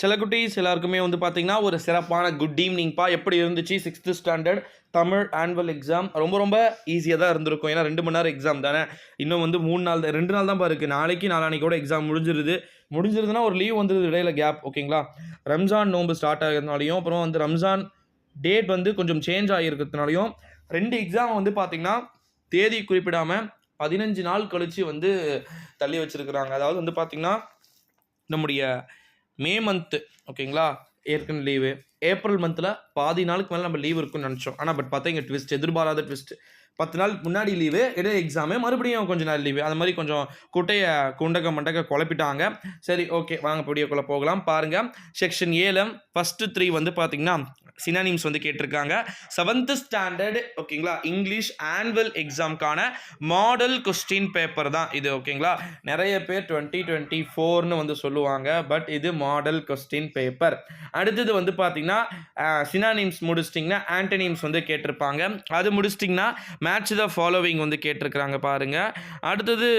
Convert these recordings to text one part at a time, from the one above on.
சில குட்டீஸ் எல்லாருக்குமே வந்து பார்த்தீங்கன்னா, ஒரு சிறப்பான குட் ஈவ்னிங்ப்பா. எப்படி இருந்துச்சு 6த் ஸ்டாண்டர்ட் தமிழ் ஆனுவல் எக்ஸாம்? ரொம்ப ரொம்ப ஈஸியா தான் இருந்திருக்கும். ஏன்னா 2 மணி நேரம் எக்ஸாம் தானே. இன்னும் வந்து 3 நாள் தான் 2 நாள் தான்ப்பா இருக்கு. நாளைக்கு, நாளான்னைக்கோட எக்ஸாம் முடிஞ்சிருது. முடிஞ்சிருதுன்னா ஒரு லீவ் வந்துருது இடையில கேப் ஓகேங்களா? ரம்ஜான் நோன்பு ஸ்டார்ட் ஆகுறதுனாலயும், அப்புறம் வந்து ரம்ஜான் டேட் வந்து கொஞ்சம் சேஞ்ச் ஆகியிருக்கிறதுனாலயும் 2 எக்ஸாம் வந்து பார்த்தீங்கன்னா, தேதி குறிப்பிடாம 15 நாள் கழிச்சு வந்து தள்ளி வச்சிருக்கிறாங்க. அதாவது வந்து பார்த்தீங்கன்னா, நம்முடைய மே மந்த்து ஓகேங்களா? ஏற்கனவே லீவு. ஏப்ரல் மந்த்ல பாதி நாளுக்கு மேல நம்ம லீவ் இருக்கும்னு நெனச்சோம். ஆனா பார்த்தா இங்க ட்விஸ்ட் எதிர்பாராத ட்விஸ்ட். 10 நாள் முன்னாடி லீவு, இடையில எக்ஸாமு, மறுபடியும் கொஞ்ச நாள் லீவு. அந்த மாரி கொஞ்சம் குட்டைய குண்டக்க மண்டக்க குழப்பிட்டாங்க. சரி ஓகே வாங்க வீடியோக்குள்ள போகலாம். பாருங்க செக்ஷன் ஏல ஃபர்ஸ்ட் 3 வந்து பார்த்தீங்கன்னா, சினானிம்ஸ் வந்து கேட்டிருக்காங்க. 7th ஸ்டாண்டர்ட் ஓகேங்களா? இங்கிலீஷ் ஆனுவல் எக்ஸாம்க்கான மாடல் கொஸ்டின் பேப்பர் தான் இது ஓகேங்களா? நெறைய பேர் 2024ன்னு வந்து சொல்லுவாங்க. பட் இது மாடல் கொஸ்டின் பேப்பர். அடுத்தது வந்து பார்த்தீங்கன்னா, சினானிம்ஸ் முடிச்சிட்டிங்கன்னா, ஆன்டனிம்ஸ் வந்து கேட்டிருப்பாங்க. அது முடிச்சிட்டிங்கன்னா, மேட்ச் த ஃபாலோவிங் வந்து கேட்டிருக்கிறாங்க பாருங்க. அடுத்தது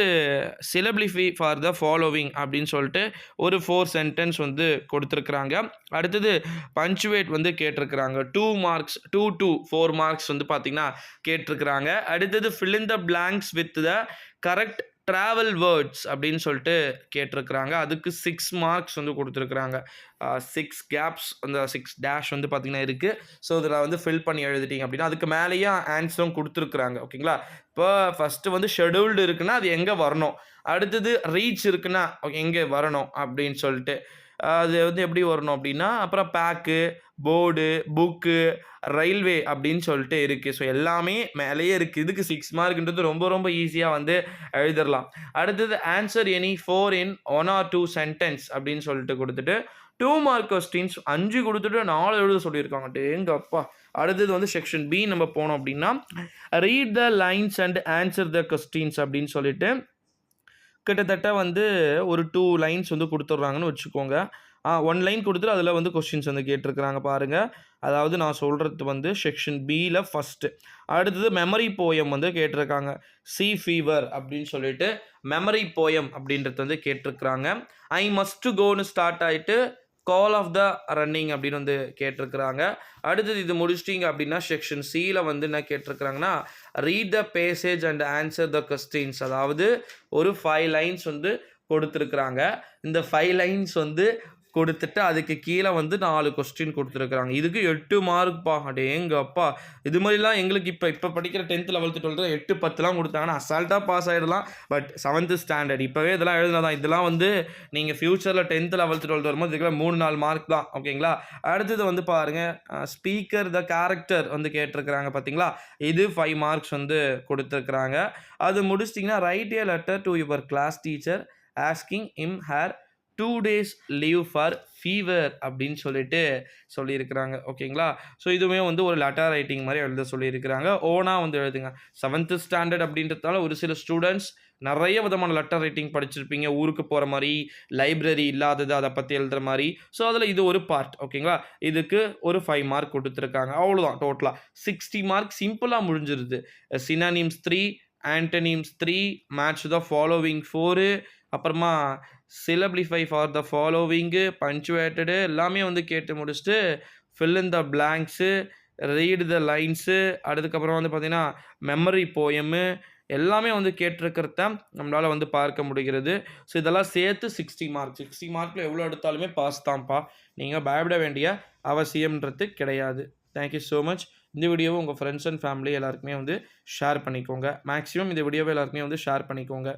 சிலபிலிஃபை ஃபார் த ஃபாலோவிங் அப்படின்னு சொல்லிட்டு ஒரு 4 சென்டென்ஸ் வந்து கொடுத்துருக்குறாங்க. அடுத்தது பஞ்சுவேட் வந்து கேட்டிருக்கிறாங்க. 2 மார்க்ஸ் 2 to 4 மார்க்ஸ் வந்து பார்த்தீங்கன்னா கேட்டிருக்கிறாங்க. அடுத்தது fill in the blanks with the correct travel words அப்படின்னு சொல்லிட்டு கேட்டிருக்கிறாங்க. அதுக்கு 6 மார்க்ஸ் வந்து கொடுத்துருக்குறாங்க. 6 கேப்ஸ் அந்த 6 டேஷ் வந்து பார்த்தீங்கன்னா இருக்குது. ஸோ இதில் வந்து ஃபில் பண்ணி எழுதிட்டீங்க அப்படின்னா அதுக்கு மேலேயே ஆன்சரும் கொடுத்துருக்குறாங்க ஓகேங்களா? இப்போ ஃபஸ்ட்டு வந்து ஷெடியூல்டு இருக்குன்னா அது எங்கே வரணும், அடுத்தது ரீச் இருக்குன்னா எங்கே வரணும் அப்படின்னு சொல்லிட்டு அது வந்து எப்படி வரணும் அப்படின்னா, அப்புறம் பேக்கு, போர்டு, புக்கு, ரயில்வே அப்படின்னு சொல்லிட்டு இருக்குது. ஸோ எல்லாமே மேலேயே இருக்குது. இதுக்கு 6 மார்க்ன்றது ரொம்ப ரொம்ப ஈஸியாக வந்து எழுதிடலாம். அடுத்தது answer any 4 in 1 or 2 sentence அப்படின்னு சொல்லிட்டு கொடுத்துட்டு 2 மார்க் கொஸ்டின்ஸ் 5 கொடுத்துட்டு 4 எழுத சொல்லியிருக்காங்க. டேங்கப்பா! அடுத்தது வந்து செக்ஷன் பி நம்ம போனோம் அப்படின்னா, read the lines and answer the questions அப்படின்னு சொல்லிட்டு கிட்டத்தட்ட வந்து ஒரு 2 லைன்ஸ் வந்து குடுத்துடுறாங்கன்னு வச்சுக்கோங்க. 1 லைன் குடுத்துட்டு அதில வந்து கொஸ்டின்ஸ் வந்து கேட்டிருக்கிறாங்க பாருங்க. அதாவது நான் சொல்றது வந்து செக்ஷன் பில ஃபர்ஸ்ட்டு. அடுத்தது மெமரி போயம் வந்து கேட்டிருக்காங்க. சி ஃபீவர் அப்படின்னு சொல்லிட்டு மெமரி போயம் அப்படின்றது வந்து கேட்டிருக்கிறாங்க. ஐ மஸ்ட் கோன்னு ஸ்டார்ட் ஆயிட்டு கால் ஆஃப் த ரன்னிங் அப்படின்னு வந்து கேட்டிருக்கிறாங்க. அடுத்தது இது முடிச்சிட்டிங்க அப்படின்னா செக்ஷன் சியில் வந்து என்ன கேட்டிருக்கிறாங்கன்னா, read the passage and answer the questions. அதாவது ஒரு 5 லைன்ஸ் வந்து கொடுத்துருக்குறாங்க. இந்த 5 லைன்ஸ் வந்து கொடுத்துட்டு அதுக்கு கீழே வந்து 4 கொஸ்டின் கொடுத்துருக்குறாங்க. இதுக்கு 8 மார்க்ப்பா. அடேங்கப்பா! இது மாதிரிலாம் எங்களுக்கு இப்போ படிக்கிற 10th 11th 12th 8 10லாம் கொடுத்தாங்கன்னா அசால்ட்டாக பாஸ் ஆகிடலாம். பட் 7th ஸ்டாண்டர்ட் இப்போவே இதெல்லாம் எழுதினா தான். இதெல்லாம் வந்து நீங்கள் ஃபியூச்சரில் 10th 11th 12th வரும்போது இதுக்கெல்லாம் 3 4 மார்க் தான் ஓகேங்களா? அடுத்தது வந்து பாருங்கள், ஸ்பீக்கர் த கேரக்டர் வந்து கேட்டிருக்கிறாங்க பார்த்தீங்களா? இது 5 மார்க்ஸ் வந்து கொடுத்துருக்குறாங்க. அது முடிச்சிட்டிங்கன்னா, write a letter to your class teacher asking him her 2 days leave for fever அப்படின்னு சொல்லிட்டு சொல்லியிருக்கிறாங்க ஓகேங்களா? ஸோ இதுவுமே வந்து ஒரு லெட்டர் ரைட்டிங் மாதிரி எழுத சொல்லியிருக்கிறாங்க. ஓனா வந்து எழுதுங்க. 7th ஸ்டாண்டர்ட் அப்படின்றதால ஒரு சில ஸ்டூடெண்ட்ஸ் நிறைய விதமான லெட்டர் ரைட்டிங் படிச்சிருப்பீங்க. ஊருக்கு போகிற மாதிரி, லைப்ரரி இல்லாதது அதை பற்றி எழுதுகிற மாதிரி. ஸோ அதில் இது ஒரு பார்ட் ஓகேங்களா? இதுக்கு ஒரு 5 மார்க் கொடுத்துருக்காங்க. அவ்வளோதான் டோட்டலாக 60 மார்க் சிம்பிளாக முடிஞ்சிருது. Synonyms 3, antonyms 3, match the following 4, அப்புறமா சிலபிலிஃபை ஃபார் த ஃபாலோவிங்கு, பஞ்சுவேட்டடு எல்லாமே வந்து கேட்டு முடிச்சுட்டு fill in the blanks, read the lines, அதுக்கப்புறம் வந்து பார்த்தீங்கன்னா மெமரி போயமு எல்லாமே வந்து கேட்டிருக்கிறத நம்மளால் வந்து பார்க்க முடிகிறது. ஸோ இதெல்லாம் சேர்த்து 60 மார்க். 60 மார்க்கில் எவ்வளோ எடுத்தாலுமே பாஸ் தான்ப்பா. நீங்கள் பயப்பட வேண்டிய அவசியம்ன்றது கிடையாது. Thank you so much. இந்த வீடியோவை உங்கள் ஃப்ரெண்ட்ஸ் அண்ட் ஃபேமிலி எல்லாருக்குமே வந்து ஷேர் பண்ணிக்கோங்க. மேக்ஸிமம் இந்த வீடியோவை எல்லாருக்குமே வந்து ஷேர் பண்ணிக்கோங்க.